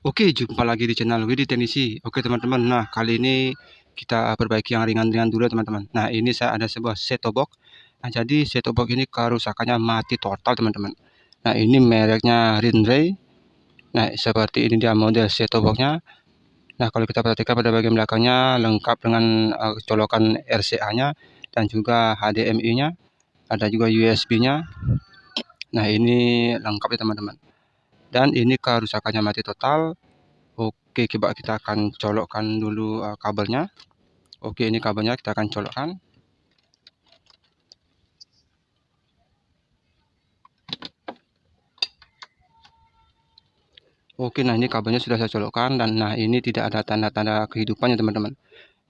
Oke, jumpa lagi di channel Widi Teknisi. Oke teman-teman, nah kali ini kita perbaiki yang ringan-ringan dulu teman-teman. Nah ini saya ada sebuah set-top box. Nah jadi set-top box ini kerusakannya mati total teman-teman. Nah ini mereknya Rinray. Nah seperti ini dia model set-top boxnya. Nah kalau kita perhatikan pada bagian belakangnya lengkap dengan colokan RCA-nya dan juga HDMI-nya. Ada juga USB-nya. Nah ini lengkap ya teman-teman. Dan ini kerusakannya mati total. Oke, coba kita akan colokkan dulu kabelnya. Oke, ini kabelnya kita akan colokkan. Oke, nah ini kabelnya sudah saya colokkan dan nah ini tidak ada tanda-tanda kehidupannya teman-teman.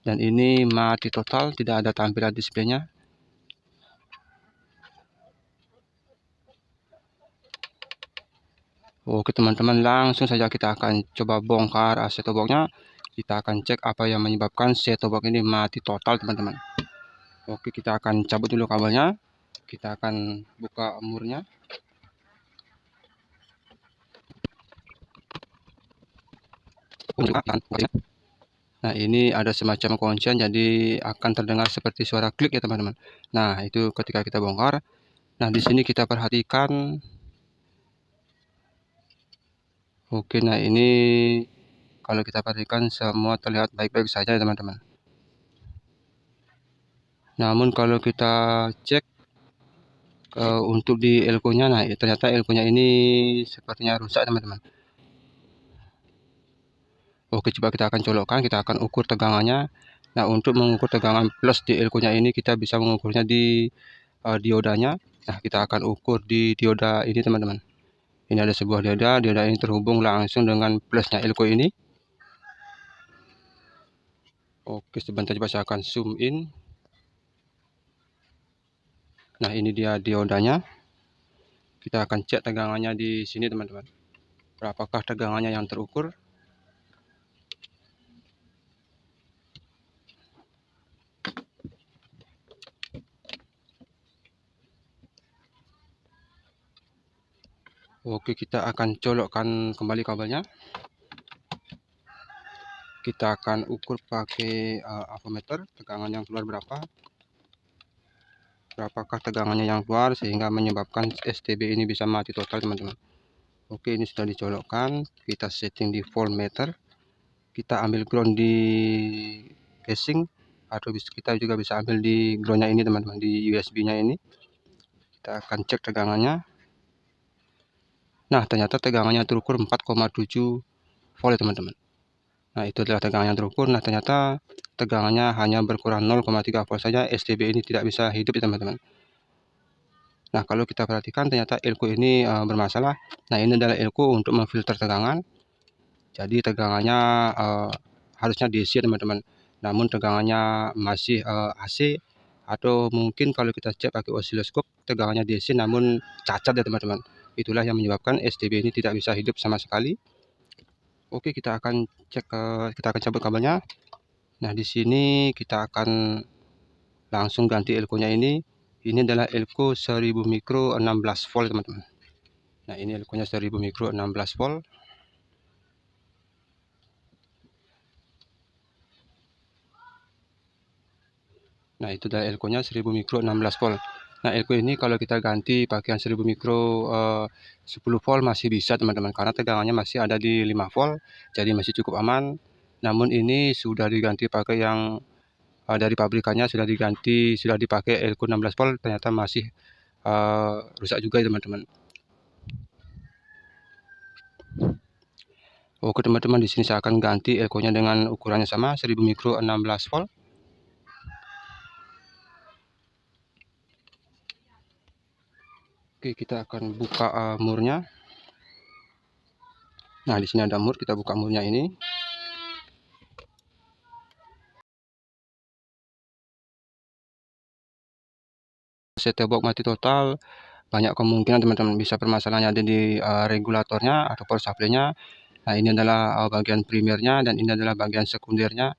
Dan ini mati total, tidak ada tampilan displaynya. Oke teman-teman, langsung saja kita akan coba bongkar set-top box-nya. Kita akan cek apa yang menyebabkan set-top box ini mati total teman-teman. Oke, kita akan cabut dulu kabelnya. Kita akan buka murnya. Nah ini ada semacam kuncian, jadi akan terdengar seperti suara klik ya teman-teman. Nah itu ketika kita bongkar. Nah di sini kita perhatikan. Oke, nah ini kalau kita perhatikan semua terlihat baik-baik saja ya teman-teman. Namun kalau kita cek untuk di elko-nya, nah ternyata elko-nya ini sepertinya rusak teman-teman. Oke, coba kita akan colokkan, kita akan ukur tegangannya. Nah untuk mengukur tegangan plus di elko-nya ini kita bisa mengukurnya di diodanya. Nah kita akan ukur di dioda ini teman-teman. Ini ada sebuah dioda ini terhubung langsung dengan plusnya elko ini. Oke, sebentar coba saya akan zoom in. Nah ini dia diodanya. Kita akan cek tegangannya di sini teman-teman. Berapakah tegangannya yang terukur? Oke, kita akan colokkan kembali kabelnya. Kita akan ukur pakai avometer tegangan yang keluar berapakah tegangannya yang keluar sehingga menyebabkan STB ini bisa mati total teman-teman. Oke, ini sudah dicolokkan. Kita setting di voltmeter. Kita ambil ground di casing atau kita juga bisa ambil di groundnya ini teman-teman, di USB-nya ini. Kita akan cek tegangannya. Nah ternyata tegangannya terukur 4,7 volt teman-teman. Nah itu adalah tegangan yang terukur. Nah ternyata tegangannya hanya berkurang 0,3 volt saja. STB ini tidak bisa hidup ya teman-teman. Nah kalau kita perhatikan ternyata elko ini bermasalah. Nah ini adalah elko untuk memfilter tegangan. Jadi tegangannya harusnya DC teman-teman. Namun tegangannya masih AC, atau mungkin kalau kita cek pakai osiloskop tegangannya DC namun cacat ya teman-teman. Itulah yang menyebabkan STB ini tidak bisa hidup sama sekali. Oke, kita akan cek kita akan cabut kabelnya. Nah di sini kita akan langsung ganti elko-nya ini. Ini adalah elko 1000 mikro 16 volt teman-teman. Nah ini elko-nya 1000 mikro 16 volt. Nah itu adalah elko-nya 1000 mikro 16 volt. Nah elko ini kalau kita ganti pakaian 1000 mikro 10 volt masih bisa teman-teman, karena tegangannya masih ada di 5 volt, jadi masih cukup aman. Namun ini sudah diganti pakai yang dari pabrikannya, sudah dipakai elko 16 volt, ternyata masih rusak juga ya teman-teman. Oke teman-teman, di sini saya akan ganti elko-nya dengan ukurannya sama 1000 mikro 16 volt. Oke, kita akan buka murnya. Nah di sini ada mur, kita buka murnya ini. Set-top box mati total, banyak kemungkinan teman-teman bisa permasalahannya ada di regulatornya atau power supply-nya. Nah ini adalah bagian primernya dan ini adalah bagian sekundernya.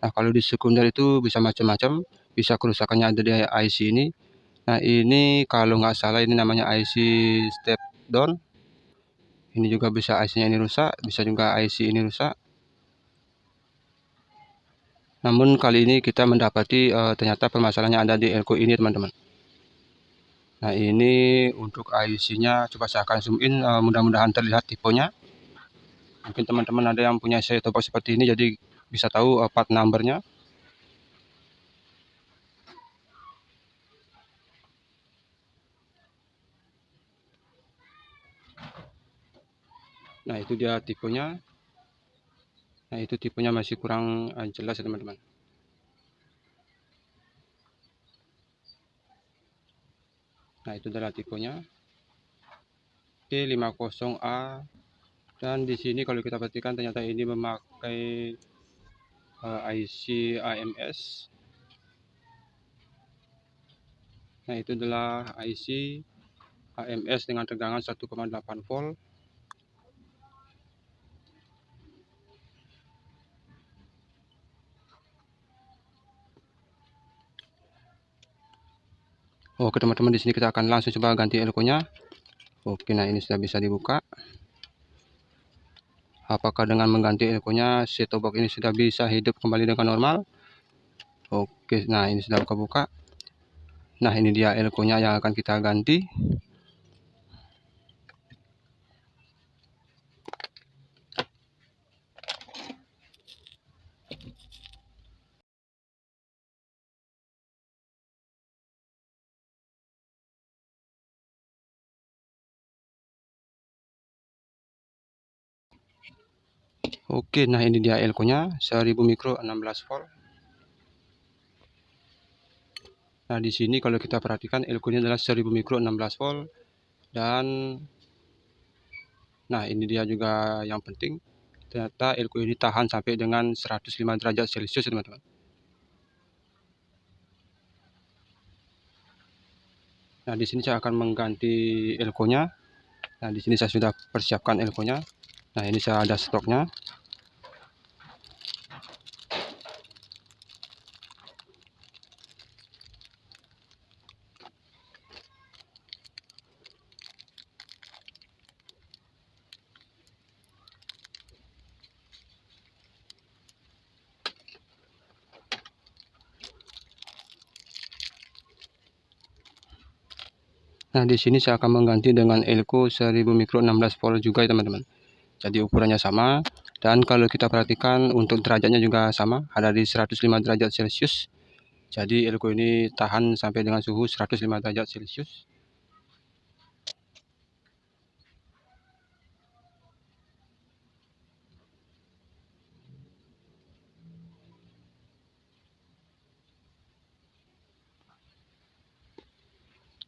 Nah kalau di sekunder itu bisa macam-macam, bisa kerusakannya ada di IC ini. Nah ini kalau nggak salah ini namanya IC step down. Ini juga bisa IC-nya ini rusak, bisa juga IC ini rusak. Namun kali ini kita mendapati ternyata permasalahannya ada di elko ini, teman-teman. Nah, ini untuk IC-nya coba saya akan zoom in, mudah-mudahan terlihat tipenya. Mungkin teman-teman ada yang punya set-top box seperti ini, jadi bisa tahu part numbernya. Nah, itu dia tipenya. Nah, itu tipenya masih kurang jelas ya, teman-teman. Nah, itu adalah tipenya T50A. Dan di sini kalau kita perhatikan ternyata ini memakai IC AMS. Nah, itu adalah IC AMS dengan tegangan 1,8 volt. Oke, teman-teman, di sini kita akan langsung coba ganti elko-nya. Oke, nah ini sudah bisa dibuka. Apakah dengan mengganti elko-nya set-top box ini sudah bisa hidup kembali dengan normal? Oke, nah ini sudah buka-buka. Nah, ini dia elko-nya yang akan kita ganti. Oke, nah ini dia elko-nya 1000 mikro 16 volt. Nah, di sini kalau kita perhatikan elko-nya adalah 1000 mikro 16 volt. Dan nah, ini dia juga yang penting. Ternyata elko ini tahan sampai dengan 105 derajat Celcius, teman-teman. Nah, di sini saya akan mengganti elko-nya. Nah, di sini saya sudah persiapkan elko-nya. Nah, ini saya ada stoknya. Nah, di sini saya akan mengganti dengan elko 1000 mikro 16 volt juga ya, teman-teman. Jadi ukurannya sama. Dan kalau kita perhatikan untuk derajatnya juga sama, ada di 105 derajat Celcius. Jadi elko ini tahan sampai dengan suhu 105 derajat Celcius.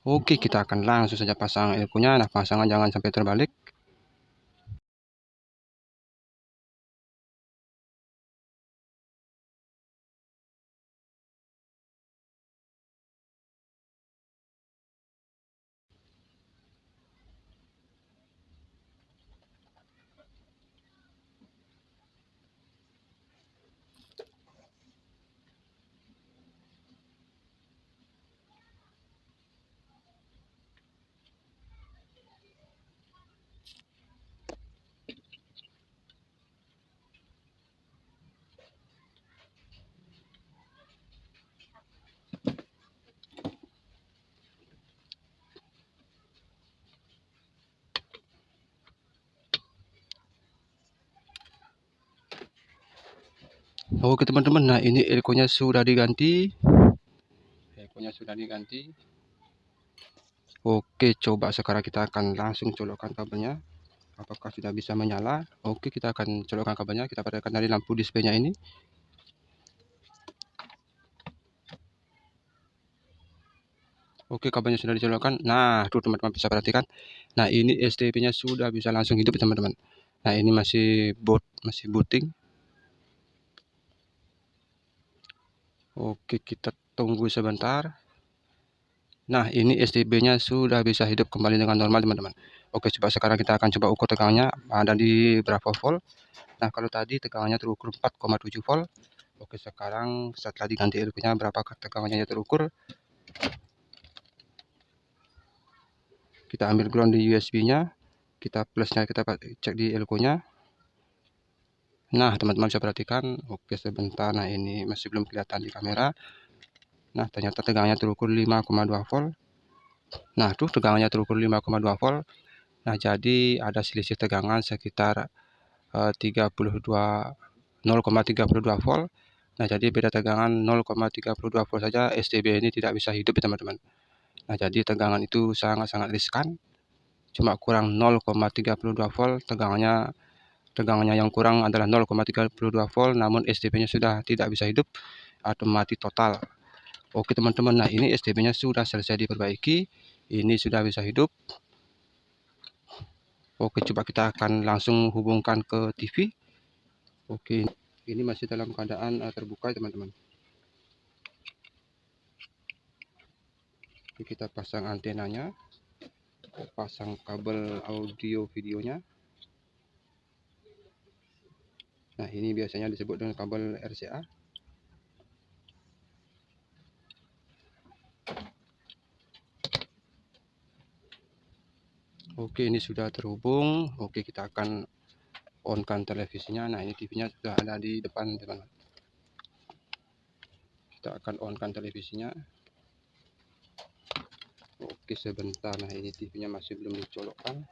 Oke, kita akan langsung saja pasang elko-nya. Nah, pasangan jangan sampai terbalik. Oke, teman-teman, nah ini elko-nya sudah diganti. Elko-nya sudah diganti. Oke, coba sekarang kita akan langsung colokkan kabelnya. Apakah sudah bisa menyala? Oke, kita akan colokkan kabelnya. Kita perhatikan dari lampu display-nya ini. Oke, kabelnya sudah dicolokkan. Nah, tuh teman-teman bisa perhatikan. Nah, ini STP-nya sudah bisa langsung hidup, teman-teman. Nah, ini masih booting. Oke, kita tunggu sebentar. Nah, ini STB-nya sudah bisa hidup kembali dengan normal, teman-teman. Oke, coba sekarang kita akan coba ukur tegangannya ada di berapa volt. Nah, kalau tadi tegangannya terukur 4,7 volt. Oke, sekarang setelah diganti elko-nya berapa tegangannya terukur. Kita ambil ground di USB-nya. kita plusnya kita cek di elko-nya. Nah, teman-teman bisa perhatikan. Oke, sebentar. Nah, ini masih belum kelihatan di kamera. Nah, ternyata tegangannya terukur 5,2 volt. Nah, tuh tegangannya terukur 5,2 volt. Nah, jadi ada selisih tegangan sekitar 0,32 volt. Nah, jadi beda tegangan 0,32 volt saja STB ini tidak bisa hidup ya teman-teman. Nah, jadi tegangan itu sangat-sangat riskan. Cuma kurang 0,32 volt tegangannya yang kurang adalah 0,32 volt, namun STB-nya sudah tidak bisa hidup atau mati total. Oke teman-teman, nah ini STB-nya sudah selesai diperbaiki, ini sudah bisa hidup. Oke, coba kita akan langsung hubungkan ke TV. Oke, ini masih dalam keadaan terbuka teman-teman. Kita pasang antenanya, pasang kabel audio videonya. Nah, ini biasanya disebut dengan kabel RCA. Oke, ini sudah terhubung. Oke, kita akan on-kan televisinya. Nah, ini TV-nya sudah ada di depan, teman-teman. Kita akan on-kan televisinya. Oke, sebentar. Nah, ini TV-nya masih belum dicolokkan.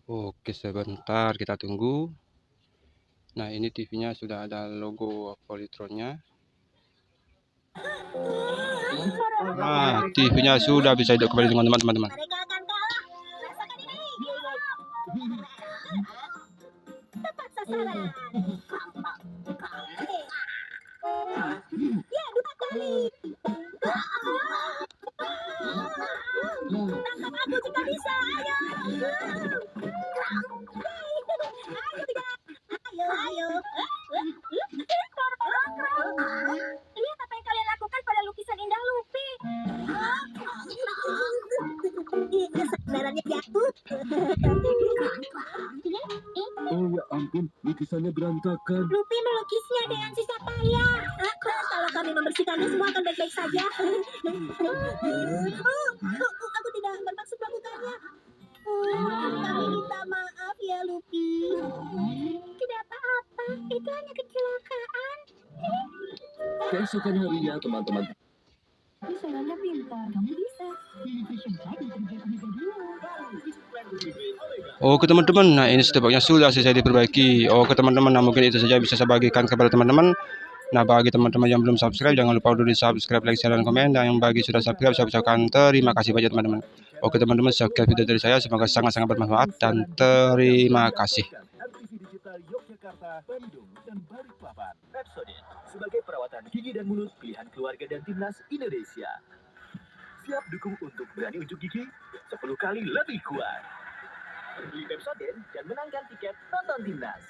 Oke, sebentar kita tunggu. Nah, ini TV-nya sudah ada logo Polytron-nya. Nah, TV-nya sudah bisa hidup kembali dengan teman-teman. Lihat apa yang kalian lakukan pada lukisan indah Luffy. Sebenarnya jatuh. Oh ya ampun, lukisannya berantakan. Luffy melukisnya dengan sisa payah. Kalau kami membersihkannya semua akan baik-baik saja. Aku tidak bermaksud melakukannya. Kami minta maaf ya Luffy. Tidak apa-apa, itu hanya kecelakaan. Keesokan harinya teman-teman. Misalnya pintar, kamu bisa. Oke teman-teman, nah ini setepaknya sudah selesai diperbaiki. Oke teman-teman, nah mungkin itu saja bisa saya bagikan kepada teman-teman. Nah, bagi teman-teman yang belum subscribe, jangan lupa untuk di subscribe, like, share, dan komen. Dan yang bagi sudah subscribe, saya ucapkan terima kasih banyak teman-teman. Oke teman-teman, sekian video dari saya, semoga sangat-sangat bermanfaat dan terima kasih. MTV Digital Yogyakarta, Bandung, dan Balikpapan. Pepsodent sebagai perawatan gigi dan mulut pilihan keluarga dan timnas Indonesia. Siap dukung untuk berani unjuk gigi 10 kali lebih kuat. Beli Pepsodent dan menangkan tiket nonton timnas.